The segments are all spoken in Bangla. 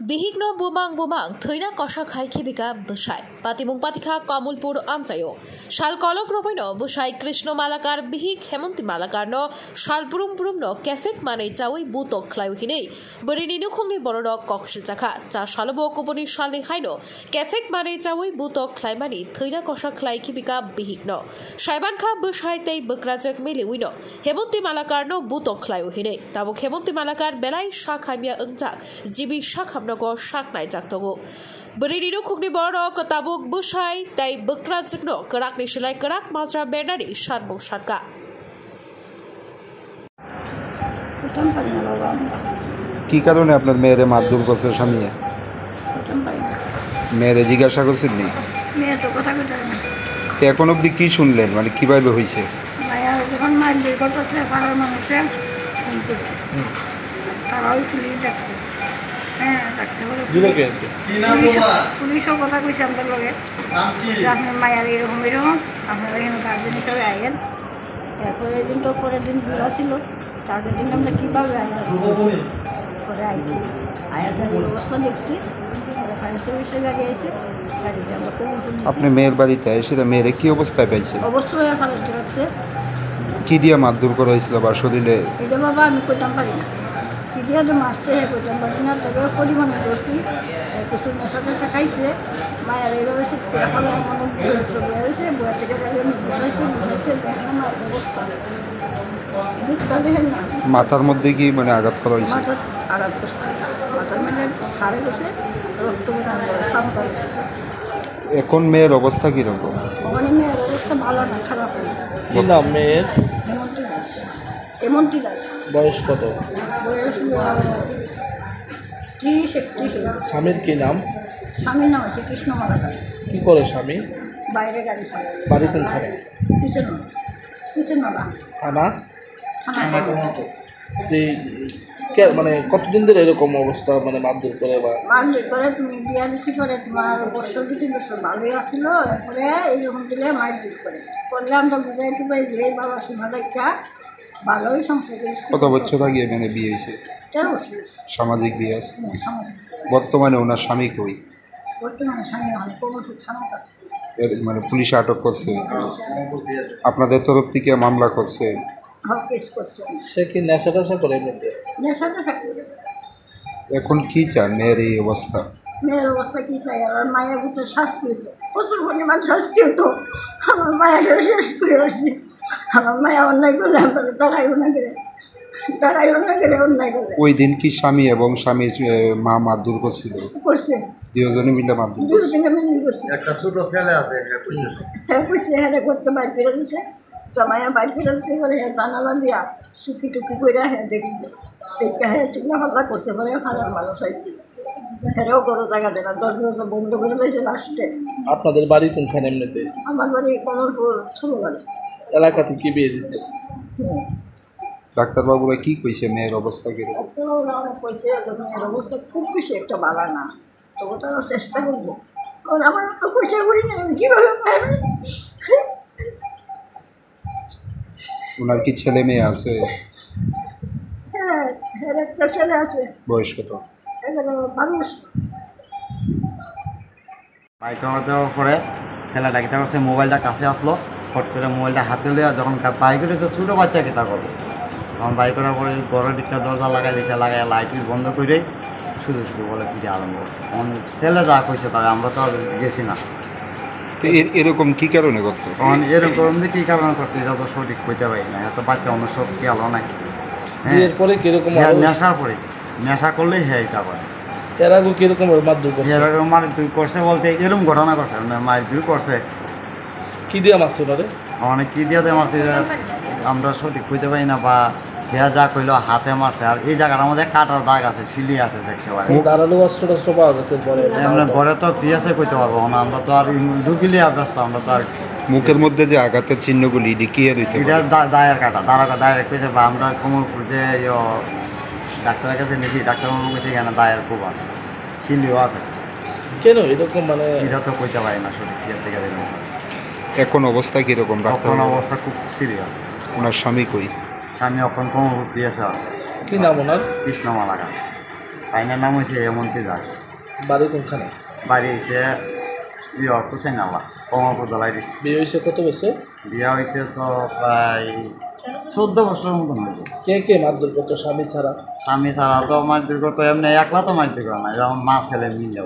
Bihigno bumang thöina kosha khai khibika bwsai patimung patikha Kamalpur amchayo shal kolok robino bwsai Krishno Malakar bihik Hemonti Malakar no shal burum no kefek manei chawi butok khlayo hinei berini nukhungni borok kokshi chakha cha shalobo koponi shalni khaino kefek manei chawi butok khlaimani thöina kosha khlai khibika bihigno saiban kha bwsai tei bokrajak miliwino Hemonti Malakar no butok khlayo hinei tabuk Hemonti Malakar belai shakhaimia ungjak jibi shakham Shaknai Jaktogo. Berino Kugni Borok, Tabuk Bushai, Tai Bukrazno, Karak Nishilai Karak, Matra Bernari, Sharbo Shatka. কি কারণে আপনার মেয়েরে মারধর করছে স্বামী? মেয়েরে জিজ্ঞাসা করছেন নি? মেয়ে তো কথা কইতে না। এখন অবধি কি শুনলেন, মানে কিভাবে হয়েছে? মায়া যখন মারধর করতেছে পাড়ার মানুষে ফোন করছে, তারাও পুলিশ ডাকছে। হ্যাঁ ডাকছে বলে পুলিশও কথা কইছে আমার লগে, আপনার মায়ার এরকম আপনারা এখানে গার্জেন হিসাবে আইয়েন। এরপরে দিন তো পরের দিন বিবাহ ছিল, তারপরের দিন আমরা কীভাবে করে আইসি আয়ার অবস্থা দেখছি, ফায়ার সার্ভিসের গাড়ি আইসে গাড়িতে আমরা আপনি মেয়ের বাড়িতে এসে মেয়েরে কি অবস্থায় পাইছে? অবশ্যই ফালাতে রাখছে। কি দিয়ে মারধর করা হয়েছিল বা শরীরে? এটা বাবা আমি কইতাম পারি না, কি দিয়ে তো মারছে কইতাম পারি না, তবে পরিমাণে করছি কিছু নেশা টেশা খাইছে। মায়ের এইভাবে ফলে হয়েছে বইয়া থেকে বসাইছে মায়ের অবস্থা দুধটা দেখেন না। মাথার মধ্যে কি মানে আঘাত করা হয়েছে? মাথার আঘাত করছে, মাথার মানে সারে গেছে, রক্ত সামতা গেছে। এখন মেয়ের অবস্থা কীরকম? ওখানে মেয়ের অবস্থা ভালো না, খারাপ হয়। কি নাম মেয়ের? হেমন্তী দাস। বয়স কত? বয়স 30-31। স্বামীর কি নাম? স্বামীর নাম আছে কৃষ্ণ মালাকার। কি করে স্বামী? বাইরে গাড়ি চালায়। বাড়ি কোনখানে? কিচেন মালা থানা? থানা মানে কতদিন ধরে এরকম অবস্থা, মানে মারধর করে বা মারধর করে? তুমি বিয়া দিছি করে তোমার বছর 2-3 বছর ভালোই আসছিল, এরপরে এইরকম দিলে মারধর করলে আমরা বুঝাই টুবাই যে বাবা শোনা দেখা ভালোই সংসার করেছি। কত বছর আগে মানে বিয়ে হয়েছে? 13 বছর। সামাজিক বিয়ে আছে? সামাজিক। বর্তমানে ওনার স্বামী কই? বর্তমানে স্বামী মানে কোমরপুর থানার কাছে, মানে পুলিশে আটক করছে, আপনাদের তরফ থেকে মামলা করছে? কেস করছে। সে কি নেশা টেশা করে? এমনিতে নেশা টেশা করে। এখন কি চান মেয়ের এই অবস্থা? মেয়ের অবস্থা কি চাই? আমার মায়ের ভিতরে শাস্তি হতো, প্রচুর পরিমাণ শাস্তি হতো। আমার মায়ের শেষ করে আসছি। আমার মায়া অন্যায় করলে আমরা টাকাইও না করে অন্যায় করলে। ওই দিন কি স্বামী এবং স্বামীর মা মারধর করছিল? করছে দুজনে মিলে মারধর করছে। একটা ছোট ছেলে আছে, হ্যাঁ কইছে, হ্যাঁ করতে বাইর করে দিছে, জামাইয়া বাইর করে দিচ্ছে বলে হ্যাঁ জানালা দিয়া সুখি টুকি করে হ্যাঁ দেখছে, দেখে হ্যাঁ সিগনা ফাল্লা করছে বলে খারাপ মানুষ আইসি। হ্যাঁ বড় জায়গা দেনা 10 বছর বন্ধ করে দিয়েছে লাস্টে। আপনাদের বাড়ি কোনখানে এমনিতে? আমার বাড়ি কমলপুর ছোট বাড়ি। এলাকা থেকে বিয়ে দিচ্ছে? ডাক্তারবাবুরা কি কইছে মেয়ের অবস্থা কিরকম? কইছে যে মেয়ের অবস্থা খুব বেশি একটা ভালো না, তবু তারা চেষ্টা করবো। কারণ আমার তো পয়সা করি না, কীভাবে ওনার কি ছেলে মেয়ে আছে? হ্যাঁ হ্যাঁ একটা ছেলে আছে। বয়স কত? 11-12 বাইক দেওয়ার পরে ছেলেটা কিতা করছে, মোবাইলটা কাছে আসলো, ফট করে মোবাইলটা হাতে লইয়া যখন বাইকের তো ছোটো বাচ্চা কিতা করবো, তখন বাইক করার পরে ঘরের দিকটা দরজা লাগাই দিয়েছে, লাগাই লাইট বন্ধ করে শুধু বলে ফিরে আরম্ভ। তখন ছেলে যা কইছে তবে আমরা তো আর গেছি না। তো এরকম কি কারণে করতো? তখন এরকম যে কী কারণে করছে এটা তো সঠিক কইতে পারি না, এত বাচ্চা অন্য সব কি আলো নাকি। বিয়ের পরে কিরকম নেশার পরে নেশা করলেই হ্যাঁ এটা করে। এর আগে কিরকম মারধর করছে? এরকম মারধর করছে বলতে এরকম ঘটনা করছে, মারধর করছে। কি দিয়ে মারছে ওনারে? অনেক কী দিয়ে মারছে আমরা সঠিক কইতে পারি না, বা হেয়া যা কইলো হাতে মারছে। আর এই জায়গার আমাদের কাটার দাগ আছে, সিলি আছে, দেখতে পারি। ধারালো অস্ত্র টস্ত্র পাওয়া গেছে পরে? আমরা ঘরে তো পিয়াসে কইতে পারবো না, আমরা তো আর ঢুকিলে ব্যস্ত, আমরা তো আর। মুখের মধ্যে যে আঘাতের চিহ্নগুলি এটি কি আর এটা দায়ের কাটা, দায়ের কইছে, বা আমরা কোমরপুর যে ডাক্তারের কাছে নিয়েছি, ডাক্তারবাবু কইছে এখানে দায়ের খুব আছে, সিলিও আছে। কেন এরকম মানে? এটা তো কইতে পারি না সঠিক টিয়ার থেকে। এখন অবস্থা কিরকম? এখন অবস্থা খুব সিরিয়াস। ওনার স্বামী কই? স্বামী এখন কোমরপুর পিয়াসে আছে। কি নাম ওনার? কৃষ্ণ মালাকার। তাইনার নাম হয়েছে হেমন্তী দাস। বাড়ি কোনখানে? বাড়ি হয়েছে হুসাইন আল্লাহ, কমলপুর দলাই ডিস্ট্রিক্ট। বিয়ে হয়েছে কত বছর? বিয়া হয়েছে তো প্রায় 14 বছরের মতন হয়েছে। কে কে মারধর করতো স্বামী ছাড়া? স্বামী ছাড়া তো মারধর করতো, এমনি একলা তো মারধর করে না, যেমন মা ছেলে মিলে।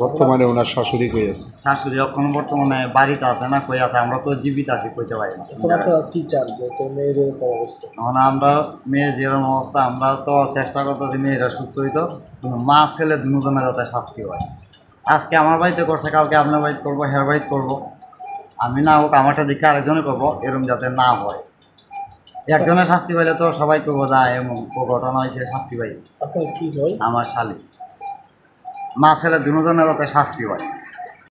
বর্তমানে ওনার শাশুড়ি কই আছে? শাশুড়ি এখন বর্তমানে বাড়িতে আছে না, কই আছে, আমরা তো জীবিত আছি, কইতে পারি না। এখন আপনারা কি চান যে তোর মেয়ের এরকম অবস্থা? এখন আমরা মেয়ে যেরকম অবস্থা, আমরা তো চেষ্টা করতেছি মেয়েরা সুস্থ হইতো, কিন্তু মা ছেলে দুজনে যাতে শাস্তি হয়। আজকে আমার বাড়িতে করছে, কালকে আপনার বাড়িতে করবো, হের বাড়িতে করবো। আমি না হোক, আমারটা দিকে আরেকজনে করবো, এরকম যাতে না হয়। একজনের শাস্তি পাইলে তো সবাই করবো, যা এমন ঘটনা হয়েছে শাস্তি পাইছে। আপনার কি হয়? আমার শালি, মা ছেলে দুজনের যাতে শাস্তি হয়।